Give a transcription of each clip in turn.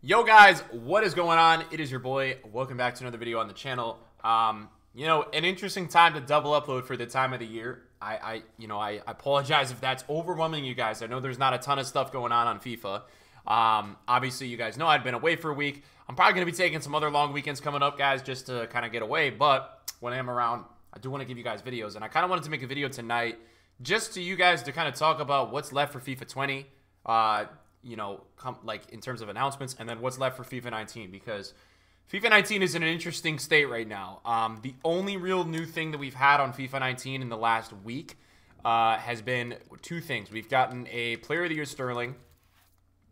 Yo guys, what is going on? It is your boy. Welcome back to another video on the channel. An interesting time to double upload for the time of the year. I apologize if that's overwhelming you guys. I know there's not a ton of stuff going on FIFA. Obviously you guys know I'd been away for a week. I'm probably going to be taking some other long weekends coming up, guys, just to kind of get away. But when I am around, I do want to give you guys videos. And I kind of wanted to make a video tonight just to you guys to kind of talk about what's left for FIFA 20. In terms of announcements, and then what's left for FIFA 19, because FIFA 19 is in an interesting state right now. The only real new thing that we've had on FIFA 19 in the last week has been two things. We've gotten a Player of the Year Sterling,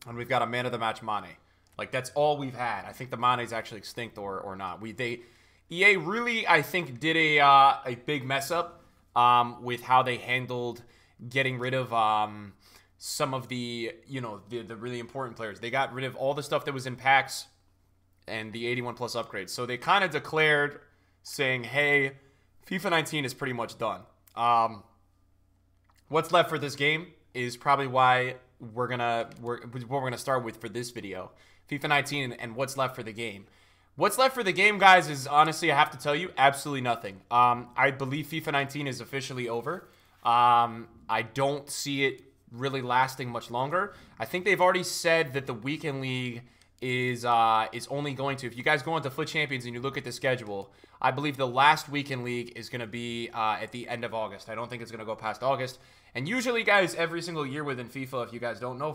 and we've got a Man of the Match Mane. Like, that's all we've had. I think the Mane is actually extinct or not. EA really, I think, did a big mess up with how they handled getting rid of some of the really important players. They got rid of all the stuff that was in packs and the 81 plus upgrades. So they kind of declared saying, hey, FIFA 19 is pretty much done. What's left for this game is probably why we're gonna start with for this video. FIFA 19 and what's left for the game. What's left for the game, guys, is honestly, I have to tell you, absolutely nothing. I believe FIFA 19 is officially over. I don't see it really lasting much longer. I think they've already said that the weekend league is only going to, if you guys go into Foot Champions and you look at the schedule, I believe the last weekend league is going to be at the end of August. I don't think it's going to go past August. And usually, guys, every single year within FIFA, if you guys don't know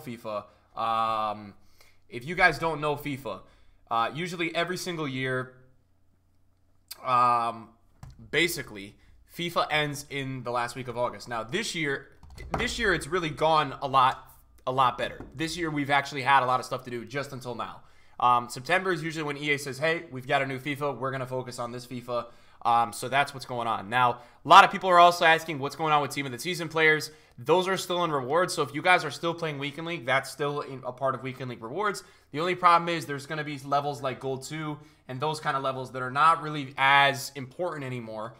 FIFA, usually every single year, basically, FIFA ends in the last week of August. Now, this year it's really gone a lot better. This year we've actually had a lot of stuff to do just until now. September is usually when EA says, hey, we've got a new FIFA, we're going to focus on this FIFA. So that's what's going on. Now, a lot of people are also asking what's going on with Team of the Season players. Those are still in rewards, so if you guys are still playing Weekend League, that's still a part of Weekend League rewards. The only problem is there's going to be levels like Gold 2 and those kind of levels that are not really as important anymore.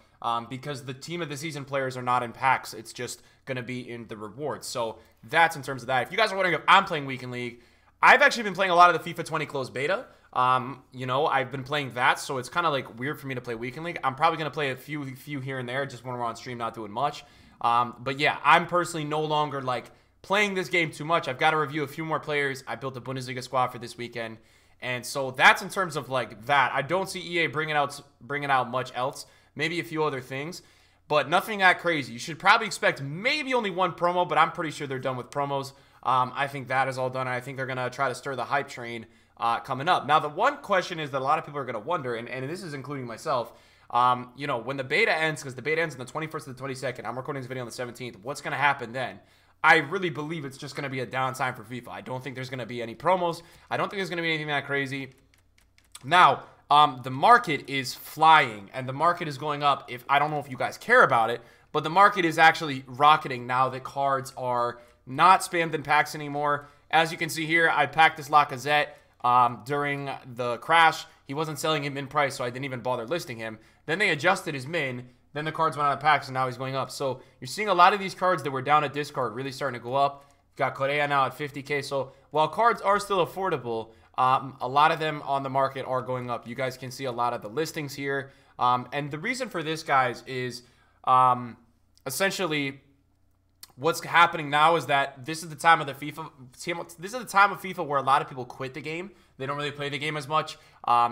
Because the Team of the Season players are not in packs. It's just going to be in the rewards. So that's in terms of that. If you guys are wondering if I'm playing Weekend League, I've actually been playing a lot of the FIFA 20 closed beta. I've been playing that, so it's kind of like weird for me to play Weekend League. I'm probably going to play a few here and there, just when we're on stream, not doing much. But yeah, I'm personally no longer like playing this game too much. I've got to review a few more players. I built a Bundesliga squad for this weekend. And so that's in terms of like that. I don't see EA bringing out much else. Maybe a few other things, but nothing that crazy. You should probably expect maybe only one promo, but I'm pretty sure they're done with promos. I think that is all done, and I think they're going to try to stir the hype train coming up. Now, the one question is that a lot of people are going to wonder, and this is including myself, when the beta ends, because the beta ends on the 21st to the 22nd, I'm recording this video on the 17th, what's going to happen then? I really believe it's just going to be a downtime for FIFA. I don't think there's going to be any promos. I don't think there's going to be anything that crazy. Now, the market is flying, and the market is going up. I don't know if you guys care about it, but the market is actually rocketing now that cards are not spammed in packs anymore. As you can see here, I packed this Lacazette during the crash. He wasn't selling him in price, so I didn't even bother listing him. Then they adjusted his min. Then the cards went out of packs, and now he's going up. So you're seeing a lot of these cards that were down at discard really starting to go up. Got Correa now at 50K. So while cards are still affordable, a lot of them on the market are going up. You guys can see a lot of the listings here. And the reason for this, guys, is essentially what's happening now is that this is the time of FIFA where a lot of people quit the game. They don't really play the game as much.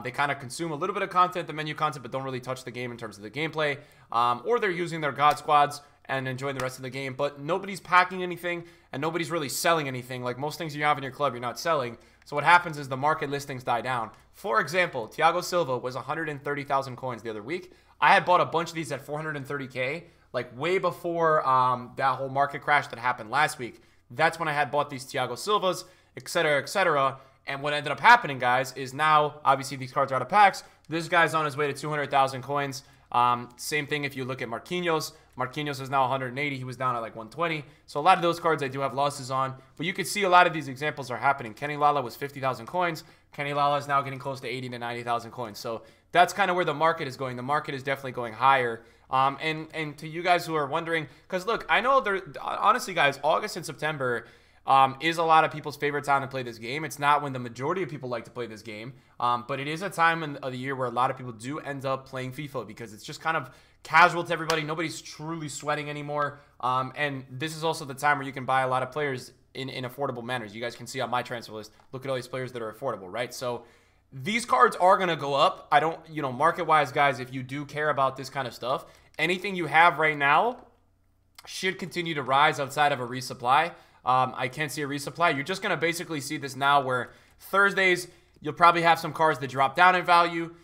They kind of consume a little bit of content, the menu content, but don't really touch the game in terms of the gameplay. Or they're using their God squads and enjoying the rest of the game, but nobody's packing anything and nobody's really selling anything. Like most things you have in your club, you're not selling. So what happens is the market listings die down. For example, Thiago Silva was 130,000 coins the other week. I had bought a bunch of these at 430K, like way before that whole market crash that happened last week. That's when I had bought these Thiago Silvas, etc., etc. And what ended up happening, guys, is now, obviously, these cards are out of packs. This guy's on his way to 200,000 coins. Same thing if you look at Marquinhos. Marquinhos is now 180. He was down at like 120. So a lot of those cards I do have losses on. But you can see a lot of these examples are happening. Kenny Lala was 50,000 coins. Kenny Lala is now getting close to 80 to 90,000 coins. So that's kind of where the market is going. The market is definitely going higher. And to you guys who are wondering, because look, I know honestly, guys, August and September, is a lot of people's favorite time to play this game. It's not when the majority of people like to play this game, but it is a time of the year where a lot of people do end up playing FIFA because it's just kind of casual to everybody. Nobody's truly sweating anymore, and this is also the time where you can buy a lot of players in affordable manners. You guys can see on my transfer list, look at all these players that are affordable, right? So these cards are going to go up. I don't, market-wise, guys, if you do care about this kind of stuff, anything you have right now should continue to rise outside of a resupply. I can't see a resupply. You're just going to basically see this now where Thursdays, you'll probably have some cards that drop down in value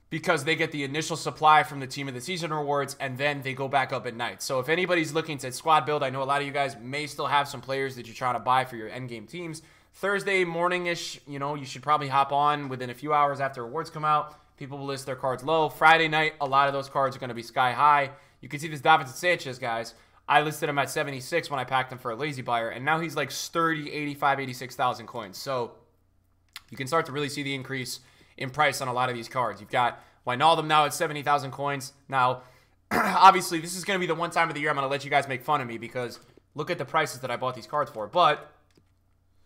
because they get the initial supply from the Team of the Season rewards, and then they go back up at night. So if anybody's looking to squad build, I know a lot of you guys may still have some players that you're trying to buy for your endgame teams. Thursday morning-ish, you should probably hop on within a few hours after rewards come out. People will list their cards low. Friday night, a lot of those cards are going to be sky high. You can see this Davinson Sanchez, guys. I listed him at 76 when I packed him for a lazy buyer, and now he's like sturdy 85, 86,000 coins. So you can start to really see the increase in price on a lot of these cards. You've got Wijnaldum now at 70,000 coins. Now, obviously, this is going to be the one time of the year I'm going to let you guys make fun of me because look at the prices that I bought these cards for. But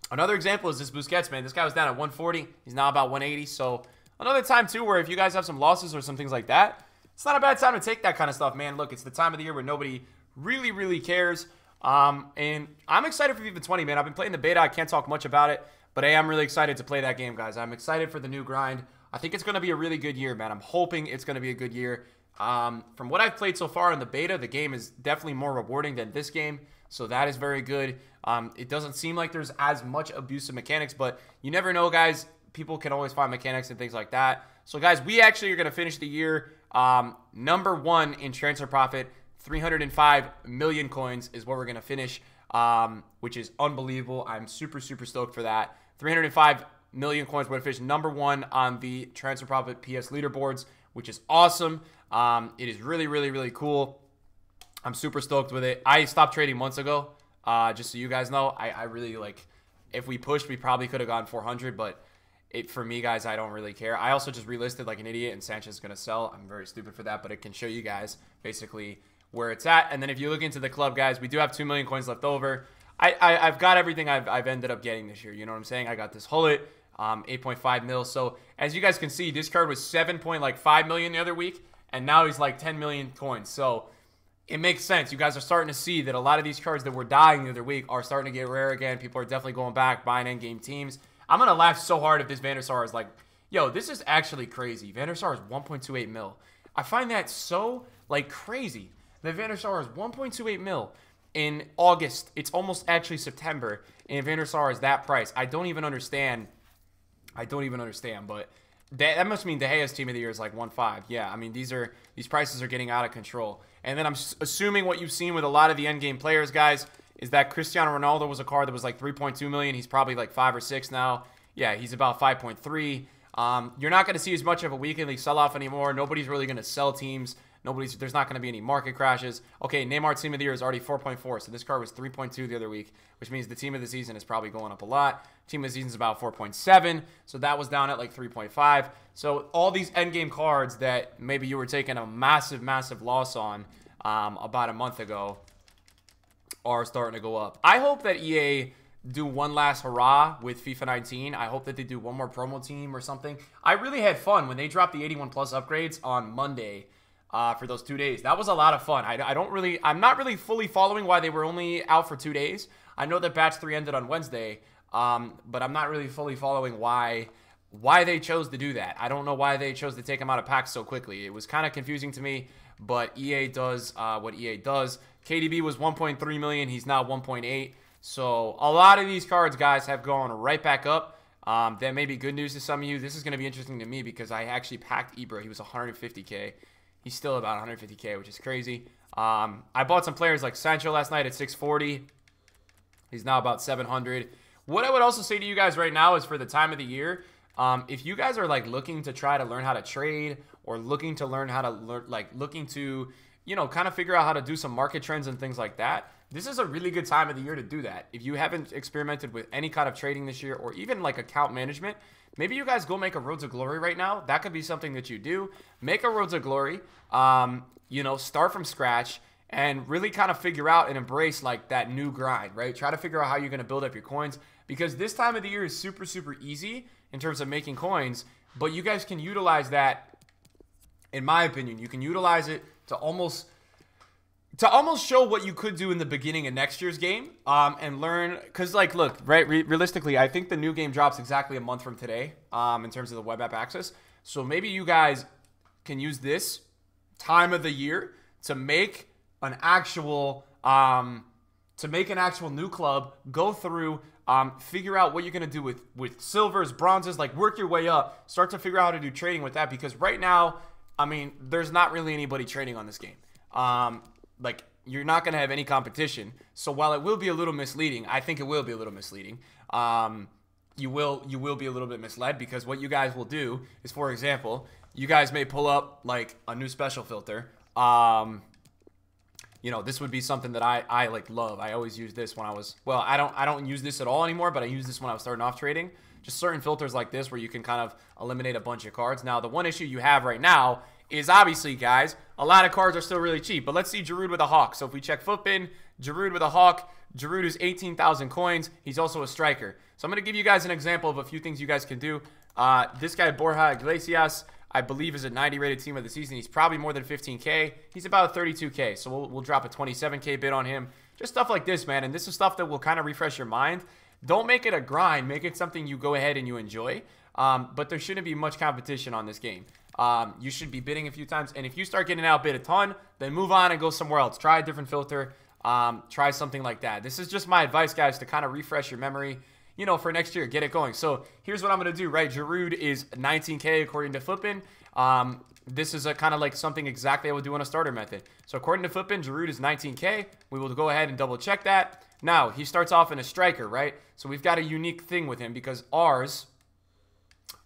another example is this Busquets, man. This guy was down at 140. He's now about 180. So another time, too, where if you guys have some losses or some things like that, it's not a bad time to take that kind of stuff, man. Look, it's the time of the year where nobody really cares. And I'm excited for FIFA 20, man. I've been playing the beta. I can't talk much about it, but I am really excited to play that game, guys. I'm excited for the new grind. I think it's going to be a really good year, man. I'm hoping it's going to be a good year. From what I've played so far in the beta, the game is definitely more rewarding than this game, so that is very good. It doesn't seem like there's as much abusive mechanics, but you never know, guys. People can always find mechanics and things like that. So, guys, we actually are going to finish the year #1 in transfer profit. 305 million coins is what we're going to finish, which is unbelievable. I'm super stoked for that. 305 million coins. We're going to finish #1 on the transfer profit PS leaderboards, which is awesome. It is really cool. I'm super stoked with it. I stopped trading months ago, just so you guys know. I really, if we pushed, we probably could have gone 400, but for me, guys, I don't really care. I also just relisted like an idiot, and Sanchez is going to sell. I'm very stupid for that, but it can show you guys basically where it's at. And then if you look into the club, guys, we do have 2 million coins left over. I've got everything I've ended up getting this year. You know what I'm saying? I got this Hullet, 8.5 mil. So as you guys can see, this card was 7.5 million the other week, and now he's like 10 million coins. So it makes sense. You guys are starting to see that a lot of these cards that were dying the other week are starting to get rare again. People are definitely going back, buying endgame teams. I'm going to laugh so hard if this Van der Sar is like, yo, this is actually crazy. Van der Sar is 1.28 mil. I find that so, crazy. The Van der Sar is 1.28 mil in August. It's almost actually September, and Van der Sar is that price. I don't even understand, but that must mean De Gea's team of the year is like 1.5. Yeah, I mean, these prices are getting out of control. And then I'm assuming what you've seen with a lot of the endgame players, guys, is that Cristiano Ronaldo was a card that was like 3.2 million. He's probably like 5 or 6 now. Yeah, he's about 5.3. You're not going to see as much of a weekly sell-off anymore. Nobody's really going to sell teams. There's not going to be any market crashes. Okay, Neymar team of the year is already 4.4, so this card was 3.2 the other week, which means the team of the season is probably going up a lot. Team of the season is about 4.7, so that was down at like 3.5. So all these endgame cards that maybe you were taking a massive loss on about a month ago are starting to go up. I hope that EA do one last hurrah with FIFA 19. I hope that they do one more promo team or something. I really had fun when they dropped the 81 plus upgrades on Monday. For those 2 days. That was a lot of fun. I'm not really fully following why they were only out for 2 days. I know that batch 3 ended on Wednesday, but I'm not really fully following why they chose to do that. I don't know why they chose to take them out of packs so quickly. It was kind of confusing to me, but EA does what EA does. KDB was 1.3 million. He's now 1.8. So a lot of these cards, guys, have gone right back up. That may be good news to some of you. This is going to be interesting to me because I actually packed Ibra. He was 150K. He's still about 150K, which is crazy. I bought some players like Sancho last night at 640. He's now about 700. What I would also say to you guys right now is for the time of the year, if you guys are looking to try to learn how to trade or looking to learn how to looking to, kind of figure out how to do some market trends and things like that, this is a really good time of the year to do that. If you haven't experimented with any kind of trading this year or even account management, maybe you guys go make a Road to Glory right now. That could be something that you do. Make a Road to Glory, start from scratch and really kind of figure out and embrace like that new grind, right? Try to figure out how you're going to build up your coins, because this time of the year is super, super easy in terms of making coins, but you guys can utilize that, in my opinion. You can utilize it to almost show what you could do in the beginning of next year's game, and learn, because like, look, right, realistically, I think the new game drops exactly a month from today, in terms of the web app access. So maybe you guys can use this time of the year to make an actual new club, go through, figure out what you're going to do with silvers, bronzes, like work your way up, start to figure out how to do trading with that, because right now, I mean, there's not really anybody trading on this game. Like, you're not going to have any competition. So while it will be a little misleading, I think it will be a little misleading. You will be a little bit misled, because what you guys will do is, for example, you guys may pull up like a new special filter. You know, this would be something that I like love. I always use this when I was, well, I don't use this at all anymore, but I use this when I was starting off trading. Just certain filters like this where you can kind of eliminate a bunch of cards. Now, the one issue you have right now is obviously, guys, a lot of cards are still really cheap. But let's see Giroud with a hawk. So if we check Footbin, Giroud with a hawk, Giroud is 18,000 coins. He's also a striker. So I'm going to give you guys an example of a few things you guys can do. This guy, Borja Iglesias, I believe is a 90 rated team of the season. He's probably more than 15K. He's about a 32K. So we'll drop a 27K bid on him. Just stuff like this, man. And this is stuff that will kind of refresh your mind. Don't make it a grind. Make it something you go ahead and you enjoy. But there shouldn't be much competition on this game. You should be bidding a few times. And if you start getting outbid a ton, then move on and go somewhere else. Try a different filter. Try something like that. This is just my advice, guys, to kind of refresh your memory, you know, for next year. Get it going. So here's what I'm going to do, right? Giroud is 19K according to Footbin. This is a kind of like something exactly I would do on a starter method. So according to Footbin, Giroud is 19K. We will go ahead and double check that. Now, he starts off in a striker, right? So we've got a unique thing with him, because ours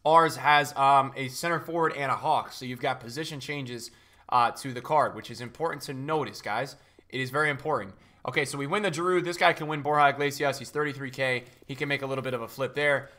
has a center forward and a hawk. So you've got position changes to the card, which is important to notice, guys. It is very important. Okay, so we win the Giroud. This guy can win Borja Iglesias. He's 33K. He can make a little bit of a flip there.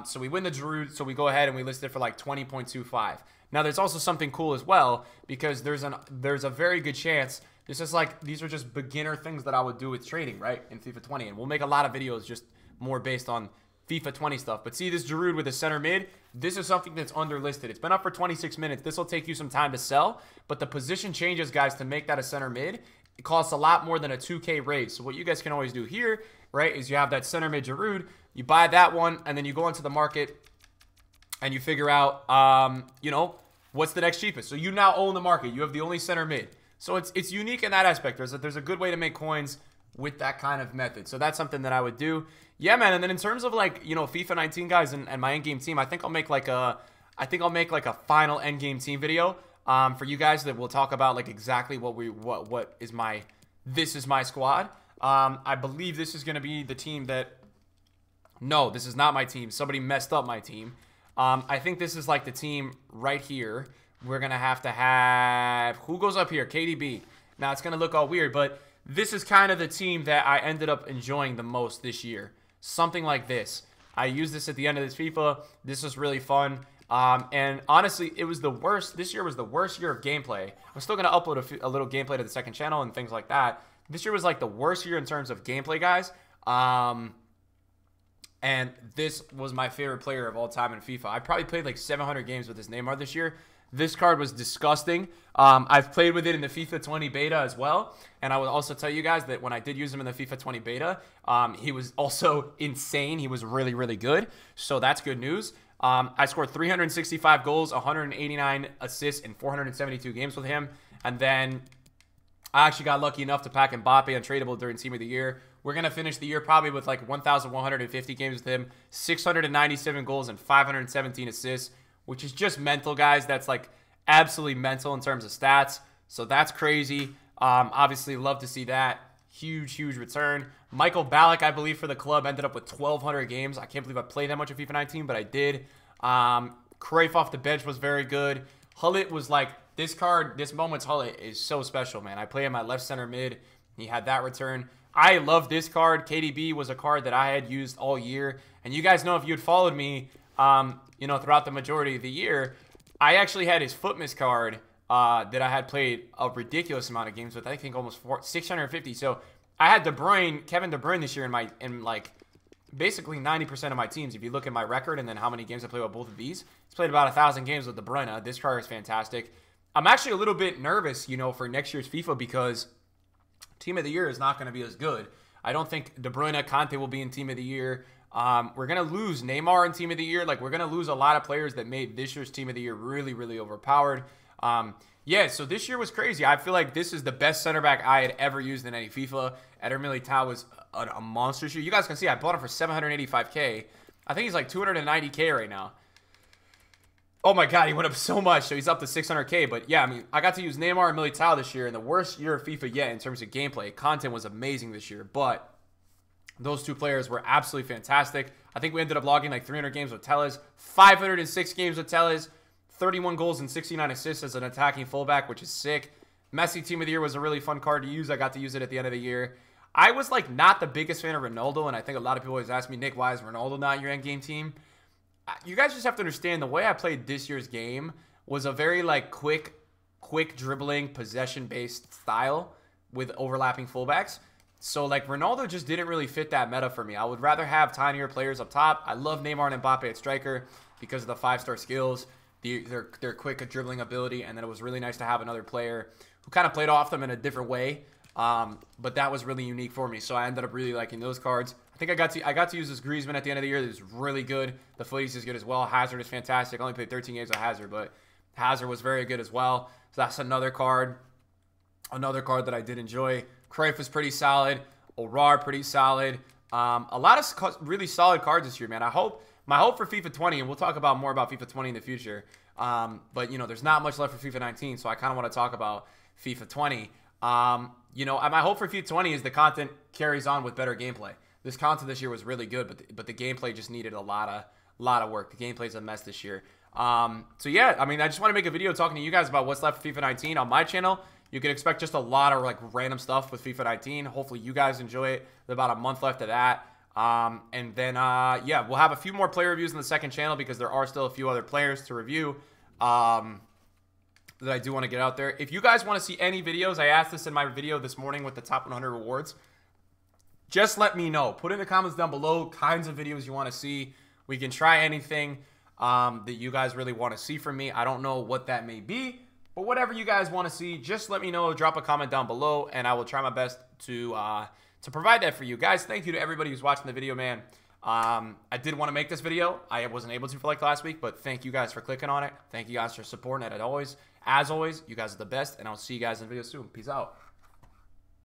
So we win the Giroud. So we go ahead and we list it for like 20.25. Now, there's also something cool as well, because there's a very good chance. This is like, these are just beginner things that I would do with trading, right, in FIFA 20. And we'll make a lot of videos just more based on FIFA 20 stuff. But see this Giroud with a center mid? This is something that's underlisted. It's been up for 26 minutes. This will take you some time to sell. But the position changes, guys, to make that a center mid, it costs a lot more than a 2K raise. So what you guys can always do here, right, is you have that center mid Giroud. You buy that one, and then you go into the market, and you figure out, you know, what's the next cheapest. So you now own the market. You have the only center mid. So it's unique in that aspect. There's a good way to make coins with that kind of method. So that's something that I would do. Yeah, man. And then in terms of like, you know, FIFA 19 guys and my endgame team, I think I'll make like a final endgame team video for you guys that will talk about like exactly what is my squad. I believe this is going to be the team that, no, this is not my team. Somebody messed up my team. I think this is like the team right here. We're going to have, who goes up here? KDB. Now, it's going to look all weird, but this is kind of the team that I ended up enjoying the most this year. Something like this. I used this at the end of this FIFA. This was really fun. And honestly, it was the worst. This year was the worst year of gameplay. I'm still going to upload a little gameplay to the second channel and things like that. This year was like the worst year in terms of gameplay, guys. And this was my favorite player of all time in FIFA. I probably played like 700 games with this Neymar this year. This card was disgusting. I've played with it in the FIFA 20 beta as well. And I will also tell you guys that when I did use him in the FIFA 20 beta, he was also insane. He was really, really good. So that's good news. I scored 365 goals, 189 assists in 472 games with him. And then I actually got lucky enough to pack Mbappe untradeable during Team of the Year. We're going to finish the year probably with like 1,150 games with him, 697 goals and 517 assists, which is just mental, guys. That's like absolutely mental in terms of stats. So that's crazy. Obviously, love to see that. Huge, huge return. Michael Ballack, I believe, for the club ended up with 1,200 games. I can't believe I played that much of FIFA 19, but I did. Cruyff off the bench was very good. Hullet was like, this card, this moment's Hullet is so special, man. I play him at left center mid. He had that return. I love this card. KDB was a card that I had used all year. And you guys know, if you had followed me, you know, throughout the majority of the year, I actually had his Footmas card that I had played a ridiculous amount of games with. I think almost 650. So I had Kevin De Bruyne this year in like basically 90% of my teams. If you look at my record and then how many games I played with both of these, he's played about 1,000 games with De Bruyne. This card is fantastic. I'm actually a little bit nervous, for next year's FIFA because Team of the Year is not going to be as good. I don't think De Bruyne, Conte will be in Team of the Year. We're going to lose Neymar in Team of the Year. Like, we're going to lose a lot of players that made this year's Team of the Year really, really overpowered. Yeah, so this year was crazy. I feel like this is the best center back I had ever used in any FIFA. Eder Militao was a monster shoe. You guys can see I bought him for 785K. I think he's like 290K right now. Oh my God, he went up so much, so he's up to 600K. But yeah, I mean, I got to use Neymar and Militao this year in the worst year of FIFA yet in terms of gameplay. Content was amazing this year, but those two players were absolutely fantastic. I think we ended up logging like 300 games with Telles, 506 games with Telles, 31 goals and 69 assists as an attacking fullback, which is sick. Messi Team of the Year was a really fun card to use. I got to use it at the end of the year. I was like not the biggest fan of Ronaldo, and I think a lot of people always ask me, Nick, why is Ronaldo not your endgame team? You guys just have to understand the way I played this year's game was a very like quick dribbling, possession-based style with overlapping fullbacks. So like Ronaldo just didn't really fit that meta for me. I would rather have tinier players up top. I love Neymar and Mbappe at striker because of the 5-star skills, their quick dribbling ability, and then it was really nice to have another player who kind of played off them in a different way. But that was really unique for me, so I ended up really liking those cards. I think I got to use this Griezmann at the end of the year. It was really good. The Footies is good as well. Hazard is fantastic. I only played 13 games with Hazard, but Hazard was very good as well. So that's another card that I did enjoy. Cruyff was pretty solid. Orar pretty solid. A lot of really solid cards this year, man. My hope for FIFA 20, and we'll talk about more about FIFA 20 in the future. But there's not much left for FIFA 19, so I kind of want to talk about FIFA 20. My hope for FIFA 20 is the content carries on with better gameplay. This content this year was really good, but the gameplay just needed a lot of work. The gameplay's a mess this year. So yeah, I mean, I just want to make a video talking to you guys about what's left for FIFA 19 on my channel. You can expect just a lot of like random stuff with FIFA 19. Hopefully you guys enjoy it. There's about a month left of that. And then, yeah, we'll have a few more player reviews in the second channel because there are still a few other players to review that I do want to get out there. If you guys want to see any videos, I asked this in my video this morning with the top 100 rewards. Just let me know. Put in the comments down below kinds of videos you want to see. We can try anything that you guys really want to see from me. I don't know what that may be, but whatever you guys want to see, just let me know. Drop a comment down below, and I will try my best to provide that for you guys. Thank you to everybody who's watching the video, man. I did want to make this video. I wasn't able to for like last week, but thank you guys for clicking on it. Thank you guys for supporting it as always. As always, you guys are the best, and I'll see you guys in the video soon. Peace out.